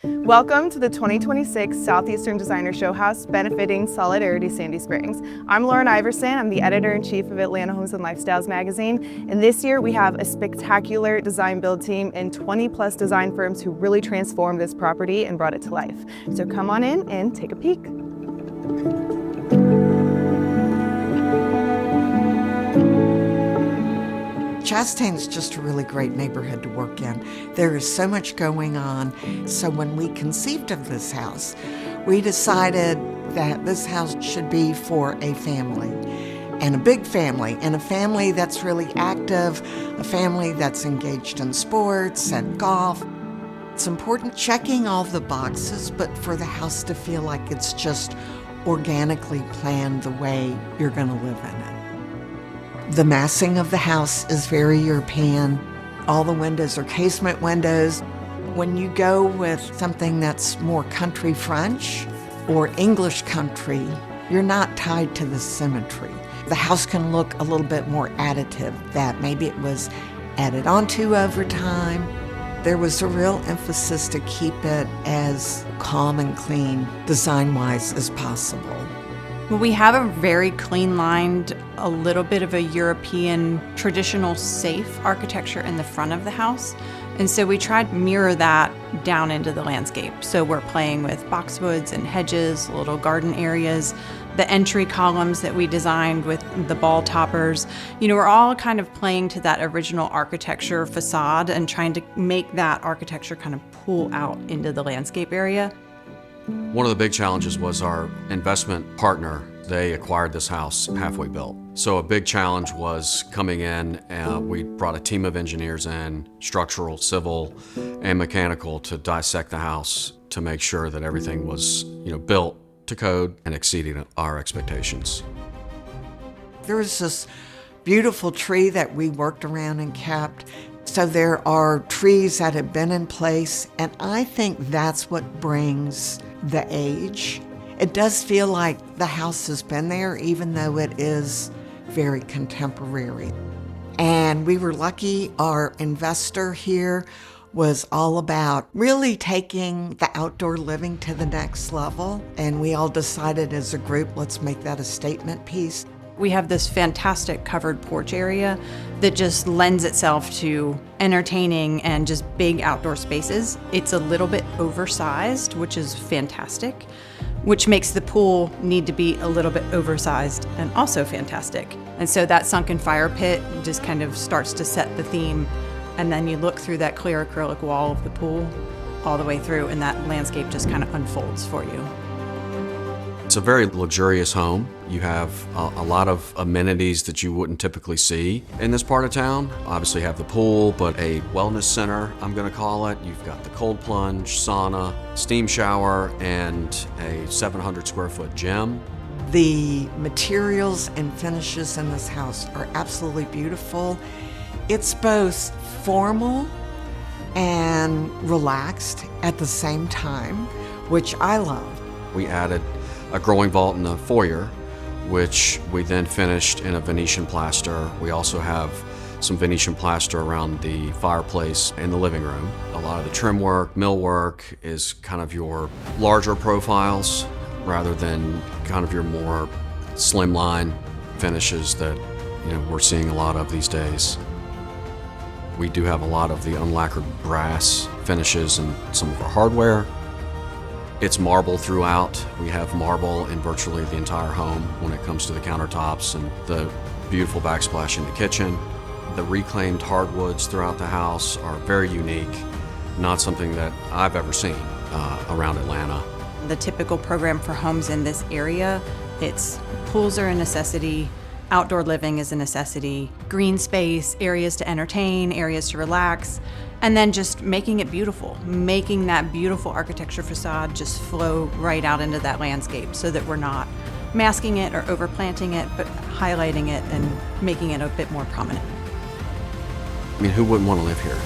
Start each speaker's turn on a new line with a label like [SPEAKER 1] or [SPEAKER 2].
[SPEAKER 1] Welcome to the 2026 Southeastern Designer Showhouse benefiting Solidarity Sandy Springs. I'm Lauren Iverson. I'm the editor-in-chief of Atlanta Homes and Lifestyles magazine. And this year we have a spectacular design build team and 20 plus design firms who really transformed this property and brought it to life. So come on in and take a peek.
[SPEAKER 2] Chastain's just a really great neighborhood to work in. There is so much going on. So when we conceived of this house, we decided that this house should be for a family, and a big family, and a family that's really active, a family that's engaged in sports and golf. It's important checking all the boxes, but for the house to feel like it's just organically planned the way you're going to live in it. The massing of the house is very European. All the windows are casement windows. When you go with something that's more country French or English country, you're not tied to the symmetry. The house can look a little bit more additive, that maybe it was added onto over time. There was a real emphasis to keep it as calm and clean, design-wise, as possible.
[SPEAKER 3] Well, we have a very clean-lined, a little bit of a European traditional safe architecture in the front of the house. And so we tried to mirror that down into the landscape. So we're playing with boxwoods and hedges, little garden areas, the entry columns that we designed with the ball toppers. You know, we're all kind of playing to that original architecture facade and trying to make that architecture kind of pull out into the landscape area.
[SPEAKER 4] One of the big challenges was our investment partner. They acquired this house halfway built. So a big challenge was coming in, we brought a team of engineers in, structural, civil, and mechanical, to dissect the house to make sure that everything was, built to code and exceeding our expectations.
[SPEAKER 2] There was this beautiful tree that we worked around and kept. So there are trees that have been in place, and I think that's what brings the age. It does feel like the house has been there, even though it is very contemporary. And we were lucky. Our investor here was all about really taking the outdoor living to the next level. And we all decided as a group, let's make that a statement piece.
[SPEAKER 3] We have this fantastic covered porch area that just lends itself to entertaining and just big outdoor spaces. It's a little bit oversized, which is fantastic, which makes the pool need to be a little bit oversized and also fantastic. And so that sunken fire pit just kind of starts to set the theme. And then you look through that clear acrylic wall of the pool all the way through, and that landscape just kind of unfolds for you.
[SPEAKER 4] It's a very luxurious home. You have a lot of amenities that you wouldn't typically see in this part of town. Obviously you have the pool, but a wellness center, I'm gonna call it. You've got the cold plunge, sauna, steam shower, and a 700 square foot gym.
[SPEAKER 2] The materials and finishes in this house are absolutely beautiful. It's both formal and relaxed at the same time, which I love.
[SPEAKER 4] We added a growing vault in the foyer, which we then finished in a Venetian plaster. We also have some Venetian plaster around the fireplace in the living room. A lot of the trim work, millwork is kind of your larger profiles rather than kind of your more slimline finishes that we're seeing a lot of these days. We do have a lot of the unlacquered brass finishes in some of our hardware. It's marble throughout. We have marble in virtually the entire home when it comes to the countertops and the beautiful backsplash in the kitchen. The reclaimed hardwoods throughout the house are very unique, not something that I've ever seen around Atlanta.
[SPEAKER 3] The typical program for homes in this area, it's pools are a necessity, outdoor living is a necessity, green space, areas to entertain, areas to relax, and then just making it beautiful, making that beautiful architecture facade just flow right out into that landscape so that we're not masking it or overplanting it, but highlighting it and making it a bit more prominent.
[SPEAKER 4] I mean, who wouldn't want to live here?